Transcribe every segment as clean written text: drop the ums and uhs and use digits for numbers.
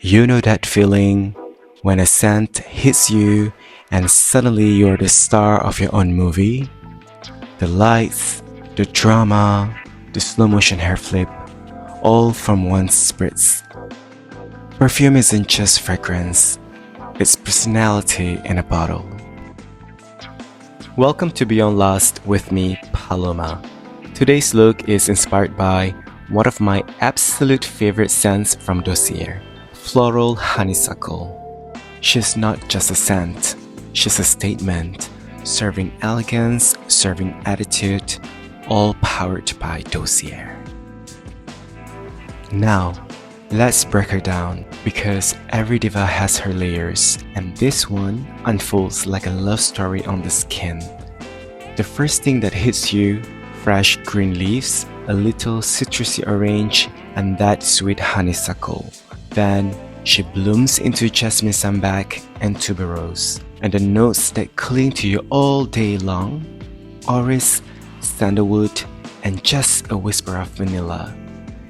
You know that feeling when a scent hits you and suddenly you're the star of your own movie? The lights, the drama, the slow motion hair flip, all from one spritz. Perfume isn't just fragrance, it's personality in a bottle. Welcome to Beyond Lust with me, Paloma. Today's look is inspired by one of my absolute favorite scents from Dossier, Floral Honeysuckle. She's not just a scent, she's a statement, serving elegance, serving attitude, all powered by Dossier. Now, let's break her down because every diva has her layers and this one unfolds like a love story on the skin. The first thing that hits you, fresh green leaves, a little citrusy orange, and that sweet honeysuckle. Then she blooms into jasmine sambac and tuberose, and the notes that cling to you all day long, orris, sandalwood, and just a whisper of vanilla.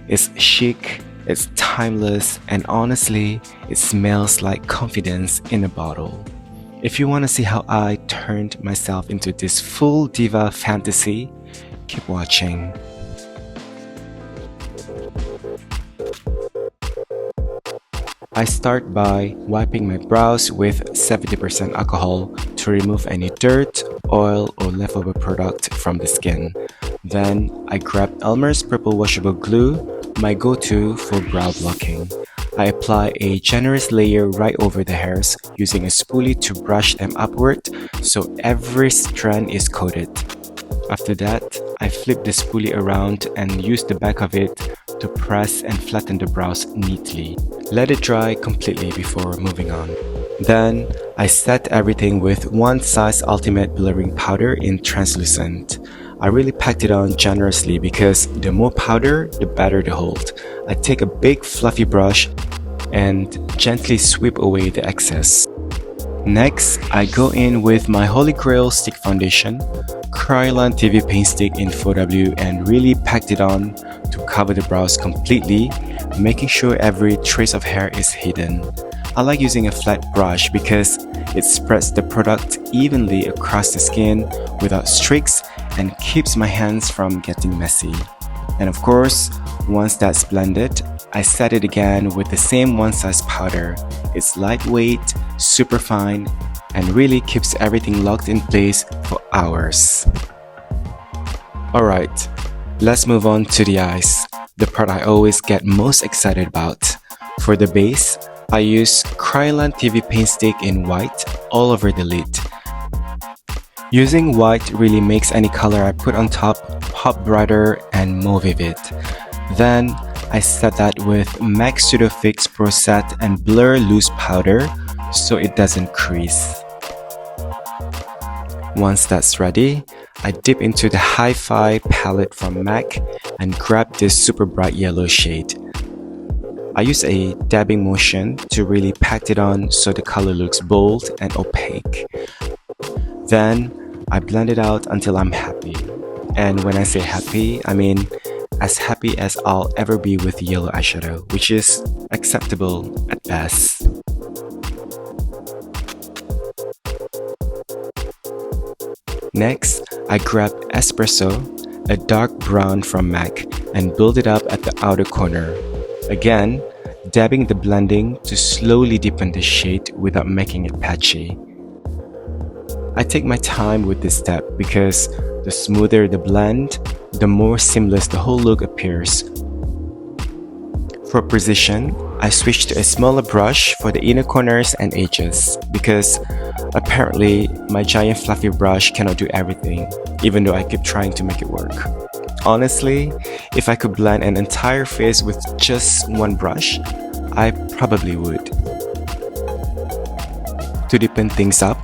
It's chic, it's timeless, and honestly, it smells like confidence in a bottle. If you want to see how I turned myself into this full diva fantasy, keep watching. I start by wiping my brows with 70% alcohol to remove any dirt, oil, or leftover product from the skin. Then I grab Elmer's purple washable glue, my go-to for brow blocking. I apply a generous layer right over the hairs using a spoolie to brush them upward so every strand is coated. After that, I flip the spoolie around and use the back of it to press and flatten the brows neatly. Let it dry completely before moving on. Then, I set everything with one size ultimate blurring powder in translucent. I really packed it on generously because the more powder, the better the hold. I take a big fluffy brush and gently sweep away the excess. Next, I go in with my Holy Grail stick foundation, Kryolan TV paint stick in 4W, and really packed it on to cover the brows completely, making sure every trace of hair is hidden. I like using a flat brush because it spreads the product evenly across the skin without streaks and keeps my hands from getting messy. And of course, once that's blended, I set it again with the same one size powder. It's lightweight, super fine, and really keeps everything locked in place for hours. Alright, let's move on to the eyes, the part I always get most excited about. For the base, I use Kryolan TV paint stick in white all over the lid. Using white really makes any color I put on top pop brighter and more vivid. Then, I set that with MAC Pseudo Fix Pro Set and Blur Loose Powder so it doesn't crease. Once that's ready, I dip into the Hi-Fi palette from MAC and grab this super bright yellow shade. I use a dabbing motion to really pack it on so the color looks bold and opaque. Then, I blend it out until I'm happy. And when I say happy, I mean as happy as I'll ever be with yellow eyeshadow, which is acceptable at best. Next, I grab Espresso, a dark brown from MAC, and build it up at the outer corner. Again, dabbing the blending to slowly deepen the shade without making it patchy. I take my time with this step because the smoother the blend, the more seamless the whole look appears. For precision, I switch to a smaller brush for the inner corners and edges because apparently my giant fluffy brush cannot do everything, even though I keep trying to make it work. Honestly, if I could blend an entire face with just one brush, I probably would. To deepen things up,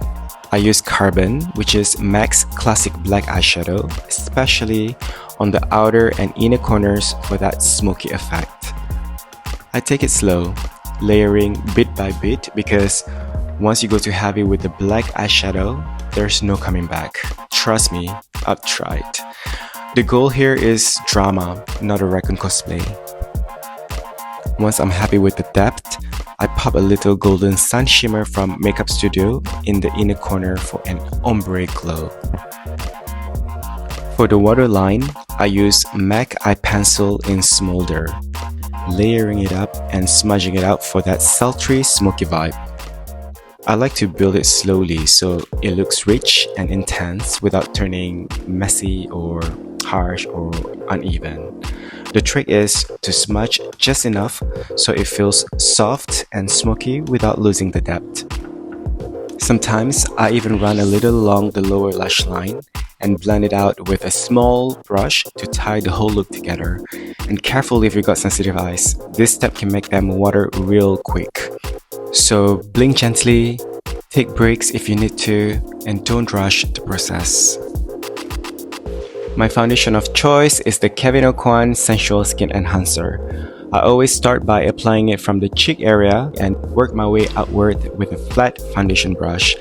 I use Carbon, which is MAC's classic black eyeshadow, especially on the outer and inner corners for that smoky effect. I take it slow, layering bit by bit because once you go too heavy with the black eyeshadow, there's no coming back. Trust me, I've tried. The goal here is drama, not a raccoon cosplay. Once I'm happy with the depth, I pop a little golden sun shimmer from Makeup Studio in the inner corner for an ombre glow. For the waterline, I use MAC Eye Pencil in Smolder, layering it up and smudging it out for that sultry, smoky vibe. I like to build it slowly so it looks rich and intense without turning messy or harsh or uneven. The trick is to smudge just enough so it feels soft and smoky without losing the depth. Sometimes I even run a little along the lower lash line and blend it out with a small brush to tie the whole look together. And careful if you got sensitive eyes, this step can make them water real quick. So blink gently, take breaks if you need to, and don't rush the process. My foundation of choice is the Kevyn Aucoin Sensual Skin Enhancer. I always start by applying it from the cheek area and work my way outward with a flat foundation brush.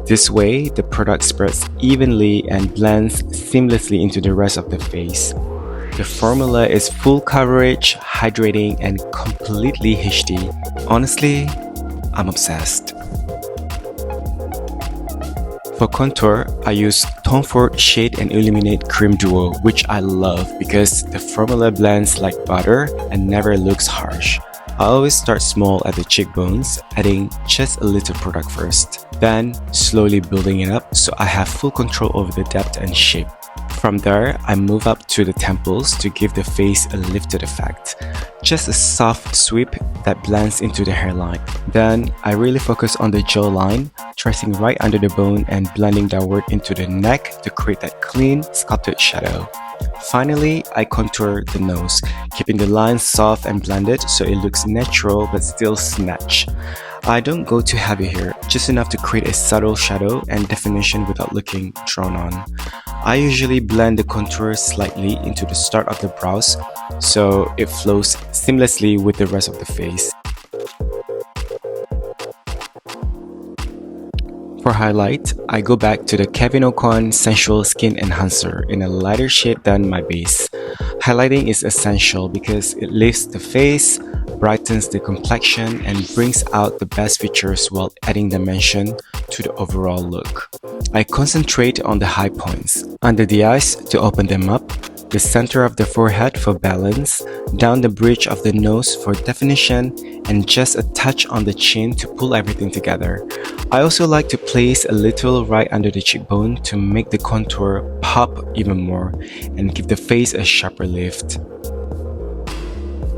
This way, the product spreads evenly and blends seamlessly into the rest of the face. The formula is full coverage, hydrating, and completely HD. Honestly, I'm obsessed. For contour, I use Tom Ford Shade and Illuminate Cream Duo, which I love because the formula blends like butter and never looks harsh. I always start small at the cheekbones, adding just a little product first, then slowly building it up so I have full control over the depth and shape. From there, I move up to the temples to give the face a lifted effect. Just a soft sweep that blends into the hairline. Then, I really focus on the jawline, tracing right under the bone and blending downward into the neck to create that clean, sculpted shadow. Finally, I contour the nose, keeping the lines soft and blended so it looks natural but still snatched. I don't go too heavy here, just enough to create a subtle shadow and definition without looking drawn on. I usually blend the contour slightly into the start of the brows so it flows seamlessly with the rest of the face. For highlight, I go back to the Kevyn Aucoin Sensual Skin Enhancer in a lighter shade than my base. Highlighting is essential because it lifts the face, brightens the complexion, and brings out the best features while adding dimension to the overall look. I concentrate on the high points, under the eyes to open them up, the center of the forehead for balance, down the bridge of the nose for definition, and just a touch on the chin to pull everything together. I also like to place a little right under the cheekbone to make the contour pop even more and give the face a sharper lift.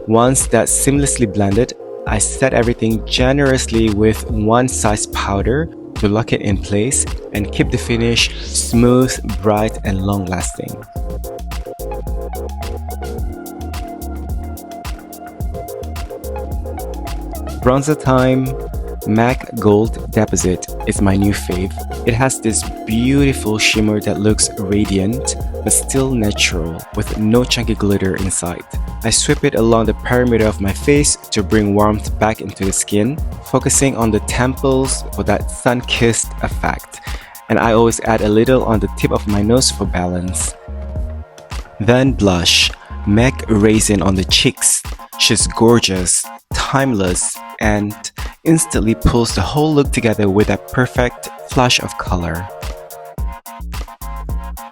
Once that's seamlessly blended, I set everything generously with one size powder to lock it in place and keep the finish smooth, bright, and long-lasting. Bronzer time. MAC Gold Deposit is my new fave. It has this beautiful shimmer that looks radiant but still natural with no chunky glitter inside. I sweep it along the perimeter of my face to bring warmth back into the skin, focusing on the temples for that sun-kissed effect. And I always add a little on the tip of my nose for balance. Then blush. MAC Raisin on the cheeks. She's gorgeous, timeless, and instantly pulls the whole look together with a perfect flush of color.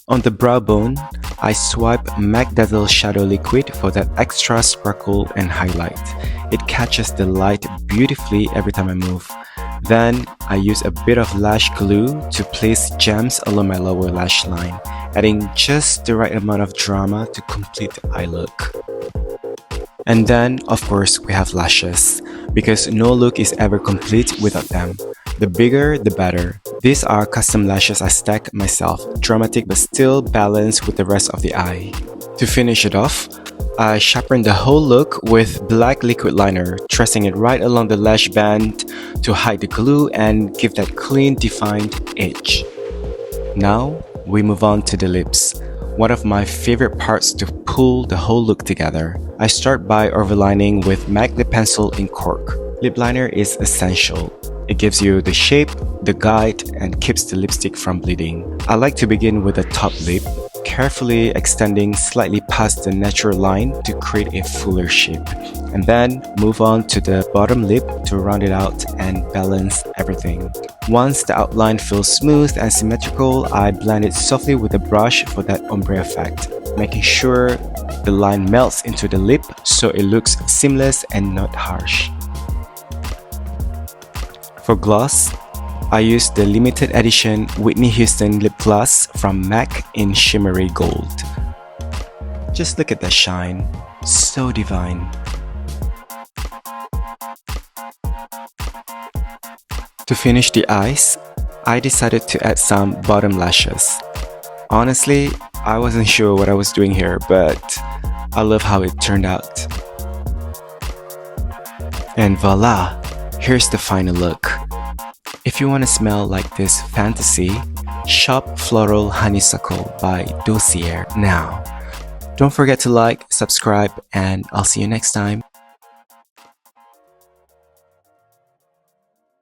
On the brow bone, I swipe MAC Dazzle Shadow Liquid for that extra sparkle and highlight. It catches the light beautifully every time I move. Then, I use a bit of lash glue to place gems along my lower lash line, adding just the right amount of drama to complete the eye look. And then, of course, we have lashes, because no look is ever complete without them. The bigger, the better. These are custom lashes I stack myself, dramatic but still balanced with the rest of the eye. To finish it off, I chaperone the whole look with black liquid liner, tracing it right along the lash band to hide the glue and give that clean, defined edge. Now, we move on to the lips. One of my favorite parts to pull the whole look together. I start by overlining with MAC Lip Pencil in Cork. Lip liner is essential. It gives you the shape, the guide, and keeps the lipstick from bleeding. I like to begin with the top lip, carefully extending slightly past the natural line to create a fuller shape. And then move on to the bottom lip to round it out and balance everything. Once the outline feels smooth and symmetrical, I blend it softly with a brush for that ombre effect, making sure the line melts into the lip so it looks seamless and not harsh. For gloss, I used the limited edition Whitney Houston lip gloss from MAC in shimmery gold. Just look at that shine, so divine. To finish the eyes, I decided to add some bottom lashes. Honestly, I wasn't sure what I was doing here, but I love how it turned out. And voila, here's the final look. If you want to smell like this fantasy, shop Floral Honeysuckle by Dossier now. Don't forget to like, subscribe, and I'll see you next time.